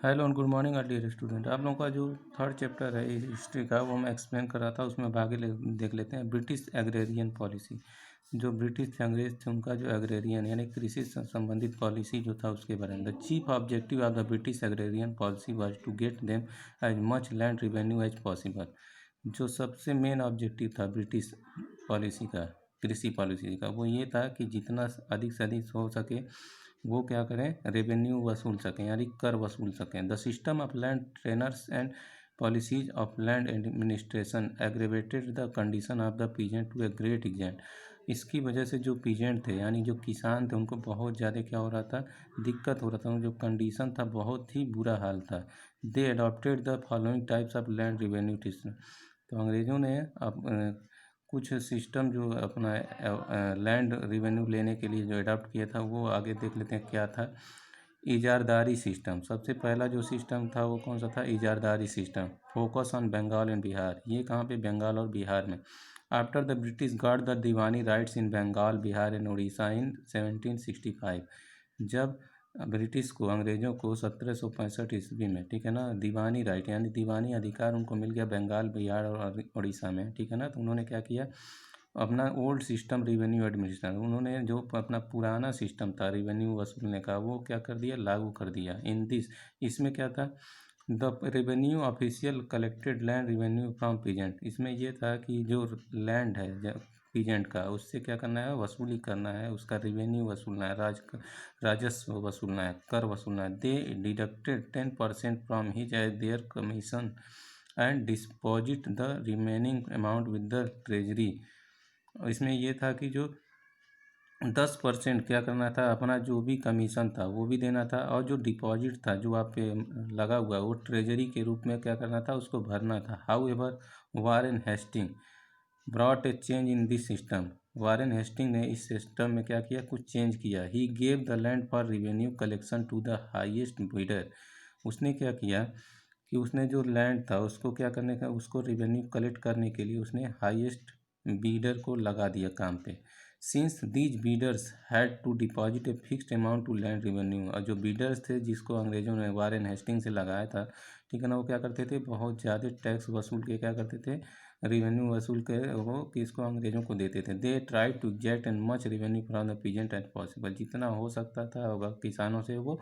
Hello and good morning dear student. आप लोगों का जो थर्ड चैप्टर है हिस्ट्री का वो मैं एक्सप्लेन कर रहा था, उसमें भागे देख लेते हैं। British agrarian policy. जो ब्रिटिश थे, अंग्रेज थे, उनका जो एग्रेरियन यानी कृषि से संबंधित पॉलिसी जो था उसके बारे में। The chief objective of the British agrarian policy was to get them as much land revenue as possible. जो सबसे मेन ऑब्जेक्टिव था ब्रिटिश पॉलिसी का, कृषि पॉलिसी का, वो ये था कि जितना अधिक से अधिक हो सके वो क्या करें, रेवेन्यू वसूल सकें यानी कर वसूल सकें। The system of land tenures and policies of land administration aggravated the condition of the peasant to a great extent. इसकी वजह से जो पीजेंट थे यानी जो किसान थे उनको बहुत ज़्यादा क्या हो रहा था, दिक्कत हो रहा था। जो कंडीशन था बहुत ही बुरा हाल था। They adopted the following types of land revenue system. तो अंग्रेज़ों ने कुछ सिस्टम जो अपना लैंड रिवेन्यू लेने के लिए जो अडॉप्ट किया था वो आगे देख लेते हैं क्या था। इजारदारी सिस्टम, सबसे पहला जो सिस्टम था वो कौन सा था, इजारदारी system. Focus on Bengal and Bihar, ये कहाँ पे, बंगाल और बिहार में। After the British got the Diwani rights in Bengal Bihar and Orissa in 1765। जब ब्रिटिश को, अंग्रेज़ों को 1765 ईस्वी में, ठीक है ना, दीवानी राइट यानी दीवानी अधिकार उनको मिल गया बंगाल बिहार और उड़ीसा में, ठीक है ना। तो उन्होंने क्या किया, अपना ओल्ड सिस्टम रिवेन्यू एडमिनिस्ट्रेशन, उन्होंने जो अपना पुराना सिस्टम था रिवेन्यू वसूलने का वो क्या कर दिया, लागू कर दिया। इन दिस, इसमें क्या था, the revenue official collected land revenue from peasant. इसमें ये था कि जो लैंड है पीजेंट का, उससे क्या करना है, वसूली करना है, उसका रिवेन्यू वसूलना है, राजस्व वसूलना है, कर वसूलना है। They deducted 10% from his as their commission and deposit the remaining amount with the treasury. इसमें ये था कि जो 10% क्या करना था, अपना जो भी कमीशन था वो भी देना था, और जो डिपॉजिट था जो आप पे लगा हुआ वो ट्रेजरी के रूप में क्या करना था, उसको भरना था। However Warren Hasting brought a change in this system. Warren Hasting ने इस सिस्टम में क्या किया, कुछ चेंज किया। He gave the land for revenue collection to the highest bidder. उसने क्या किया कि उसने जो लैंड था उसको क्या करने का, उसको रिवेन्यू कलेक्ट करने के लिए उसने हाईएस्ट बीडर को लगा दिया काम पे। Since these bidders had to deposit a fixed amount to land revenue. और जो बीडर्स थे जिसको अंग्रेजों ने वारेन हेस्टिंग से लगाया था, ठीक है ना, वो क्या करते थे, बहुत ज़्यादा टैक्स वसूल के क्या करते थे, रिवेन्यू वसूल के वो किसको, अंग्रेजों को देते थे। They try to exact and much revenue from the peasant as possible. जितना हो सकता था होगा किसानों से वो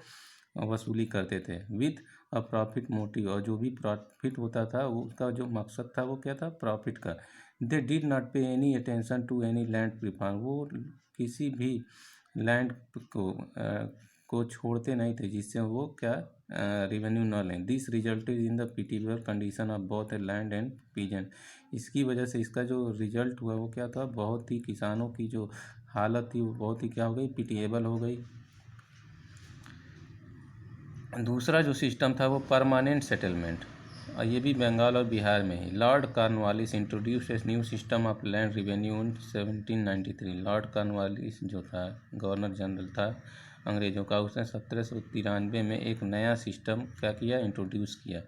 वसूली करते थे विथ अ प्रॉफिट मोटिव। और जो भी प्रॉफिट होता था वो उसका जो मकसद था वो क्या था, प्रॉफिट का। They did not pay any attention to any land reform. वो किसी भी लैंड को छोड़ते नहीं थे जिससे वो क्या रिवेन्यू न लें। This resulted in the pitiable condition of both land and peasant. इसकी वजह से इसका जो रिजल्ट हुआ वो क्या था, बहुत ही किसानों की जो हालत थी वो बहुत ही क्या हो गई, पिटिएबल हो गई। दूसरा जो सिस्टम था वो परमानेंट सेटलमेंट, और ये भी बंगाल और बिहार में ही। Lord Cornwallis introduce a new system of land revenue in 1793। Lord Cornwallis जो था गवर्नर जनरल था अंग्रेज़ों का, उसने 1793 में एक नया सिस्टम क्या किया, इंट्रोड्यूस किया,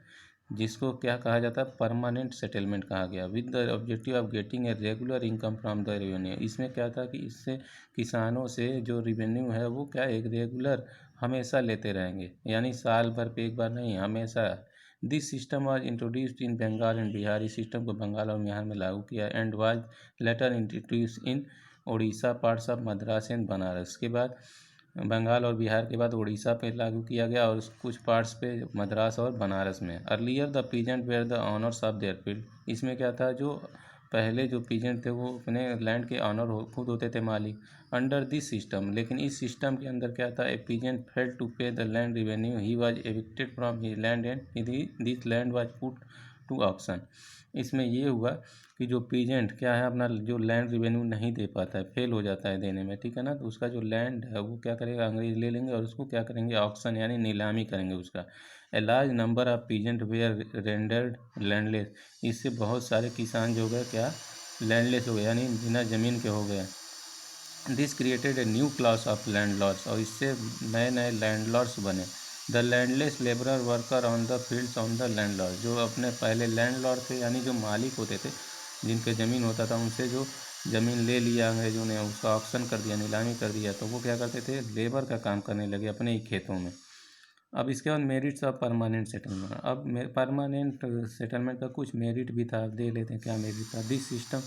जिसको क्या कहा जाता है, परमानेंट सेटलमेंट कहा गया। With the objective of getting a regular income from the revenue. इसमें क्या था कि इससे किसानों से जो रिवेन्यू है वो क्या, एक रेगुलर हमेशा लेते रहेंगे, यानी साल भर पे एक बार नहीं, हमेशा। This system was introduced in Bengal and Bihar. इस सिस्टम को बंगाल और बिहार में लागू किया। And was later introduce in Orissa, parts of Madras and Banaras. के बाद बंगाल और बिहार के बाद उड़ीसा पे लागू किया गया और कुछ पार्ट्स पे मद्रास और बनारस में। Earlier the peasant were the owners of their field. इसमें क्या था, जो पहले जो पीजेंट थे वो अपने लैंड के ऑनर खुद होते थे, मालिक। अंडर दिस सिस्टम, लेकिन इस सिस्टम के अंदर क्या था, a peasant fail to pay the land revenue, he was evicted from his land and this land was put to auction. इसमें ये हुआ कि जो पीजेंट क्या है, अपना जो लैंड रिवेन्यू नहीं दे पाता है, फेल हो जाता है देने में, ठीक है ना, तो उसका जो लैंड है वो क्या करेगा, अंग्रेज ले लेंगे और उसको क्या करेंगे, ऑक्शन यानी नीलामी करेंगे उसका। A large number of peasant were rendered landless. इससे बहुत सारे किसान जो गए क्या, लैंडलेस हो गए यानी बिना ज़मीन के हो गए। This created a new class of landlords. और इससे नए नए लैंडलॉर्ड्स बने। The landless labourer worker on the fields on the landlord. जो अपने पहले लैंडलॉर्ड थे यानी जो मालिक होते थे जिनके ज़मीन होता था, उनसे जो ज़मीन ले लिया अंग्रेज़ों ने, उसका ऑक्शन कर दिया, नीलामी कर दिया, तो वो क्या करते थे, लेबर का काम करने लगे अपने ही खेतों में। अब इसके बाद मेरिट्स ऑफ परमानेंट सेटलमेंट। अब परमानेंट सेटलमेंट का कुछ मेरिट भी था, देख लेते हैं क्या मेरिट था। This system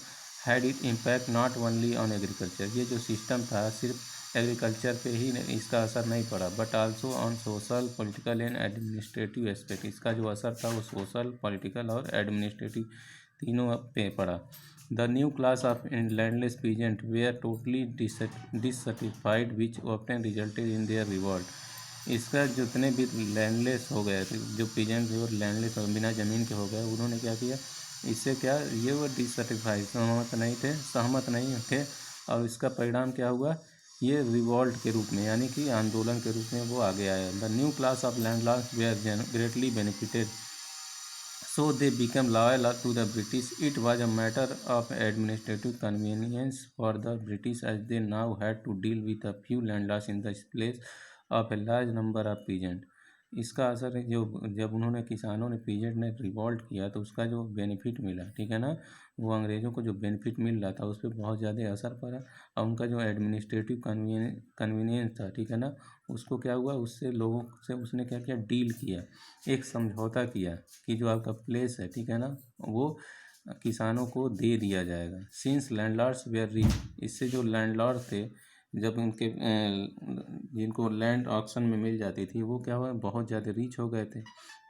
had it impact not only on agriculture, ये जो सिस्टम था सिर्फ एग्रीकल्चर पे ही इसका असर नहीं पड़ा, but also on social, political and administrative aspect. इसका जो असर था वो सोशल, पॉलिटिकल और एडमिनिस्ट्रेटिव तीनों पे पड़ा। The new class of landless peasant were totally dissatisfied which often resulted in their revolt. इसका जितने भी लैंडलेस हो गए थे, जो पीजेंट थे वो लैंडलेस हो, बिना ज़मीन के हो गए, उन्होंने क्या किया, इससे क्या, ये वो डिससेटिस्फाइड, सहमत नहीं थे। और इसका परिणाम क्या हुआ, ये रिवॉल्ट के रूप में यानी कि आंदोलन के रूप में वो आगे आया। The new class of landlords were greatly benefited, so they became loyal to the British. It was a matter of administrative convenience for the British, as they now had to deal with a few landlords in the place of a large number of peasant. इसका असर है जो, जब उन्होंने किसानों ने, peasant ने revolt किया तो उसका जो बेनिफिट मिला, ठीक है ना, वो अंग्रेज़ों को जो बेनिफिट मिल रहा था उस पर बहुत ज़्यादा असर पड़ा। और उनका जो एडमिनिस्ट्रेटिव कन्वीनियंस था, ठीक है ना, उसको क्या हुआ, उससे लोगों से उसने क्या किया, डील किया, एक समझौता किया कि जो आपका प्लेस है, ठीक है ना, वो किसानों को दे दिया जाएगा। सिंस लैंडलॉर्ड्स वेयर रिच, इससे जो लैंडलॉर्ड थे, जब उनके जिनको लैंड ऑक्शन में मिल जाती थी, वो क्या हुआ, बहुत ज़्यादा रिच हो गए थे।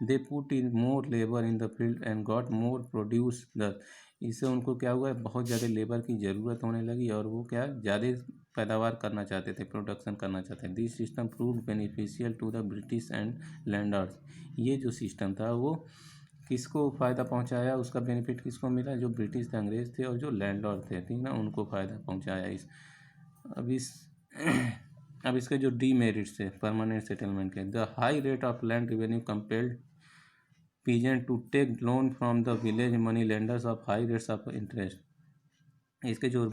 They put in more labour in the field and got more produce the, इससे उनको क्या हुआ, बहुत ज़्यादा लेबर की ज़रूरत होने लगी और वो क्या, ज़्यादा पैदावार करना चाहते थे, प्रोडक्शन करना चाहते थे। This system prove beneficial to the British and landlords. ये जो सिस्टम था वो किसको फ़ायदा पहुंचाया, उसका बेनिफिट किसको मिला, जो ब्रिटिश थे, अंग्रेज़ थे, और जो लैंडलॉर्ड थे, ठीक ना, उनको फ़ायदा पहुंचाया। अब इस अब इसके जो डीमेरिट्स थे परमानेंट सेटलमेंट के, the high rate of land revenue compelled peasant to take loan from the village money lenders of high rates of interest. इसके जो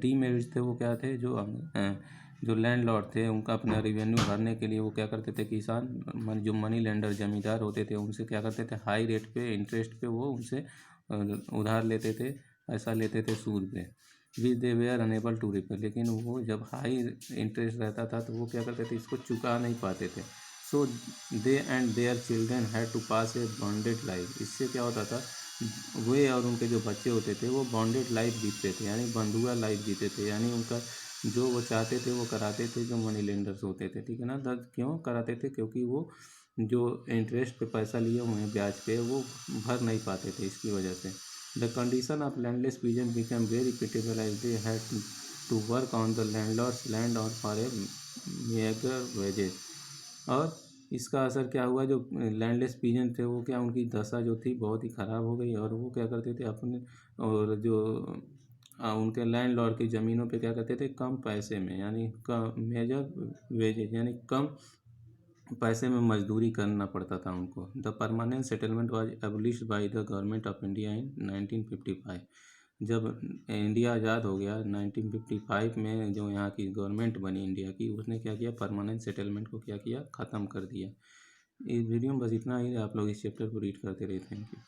डीमेरिट्स थे वो क्या थे, जो लैंडलॉर्ड थे उनका अपना रेवेन्यू भरने के लिए वो क्या करते थे, किसान जो मनी लेंडर जमींदार होते थे उनसे क्या करते थे, हाई रेट पे, इंटरेस्ट पे वो उनसे उधार लेते थे, पैसा लेते थे सूद पे, विच दे वेयर अनेबल टू रिपे। लेकिन वो जब हाई इंटरेस्ट रहता था तो वो क्या करते थे, इसको चुका नहीं पाते थे। So they and their children had to pass a bonded life. इससे क्या होता था, वे और उनके जो बच्चे होते थे वो बॉन्डेड लाइफ जीते थे, यानी बंधुआ लाइफ जीते थे, यानी उनका जो वो चाहते थे वो कराते थे, जो मनी लेंडर्स होते थे, ठीक है ना। क्यों कराते थे, क्योंकि वो जो इंटरेस्ट पे पैसा लिए हुए हैं ब्याज पे, वो भर नहीं पाते थे, इसकी वजह से। The condition of landless peasant become very pitiable as they had to work on the landlords land और फॉर ए मेगर वेजेज। और इसका असर क्या हुआ, जो लैंडलेस पीजेंट थे वो क्या, उनकी दशा जो थी बहुत ही ख़राब हो गई, और वो क्या करते थे अपने, और जो उनके लैंडलॉर्ड की ज़मीनों पे क्या करते थे, कम पैसे में, यानी कम मेजर वेजेज, यानी कम पैसे में मजदूरी करना पड़ता था उनको। The permanent settlement was abolished by the government of India in 1955। जब इंडिया आज़ाद हो गया 1955 में, जो यहाँ की गवर्नमेंट बनी इंडिया की, उसने क्या किया, परमानेंट सेटलमेंट को क्या किया, ख़त्म कर दिया। इस वीडियो में बस इतना ही, आप लोग इस चैप्टर को रीड करते रहे। Thank you.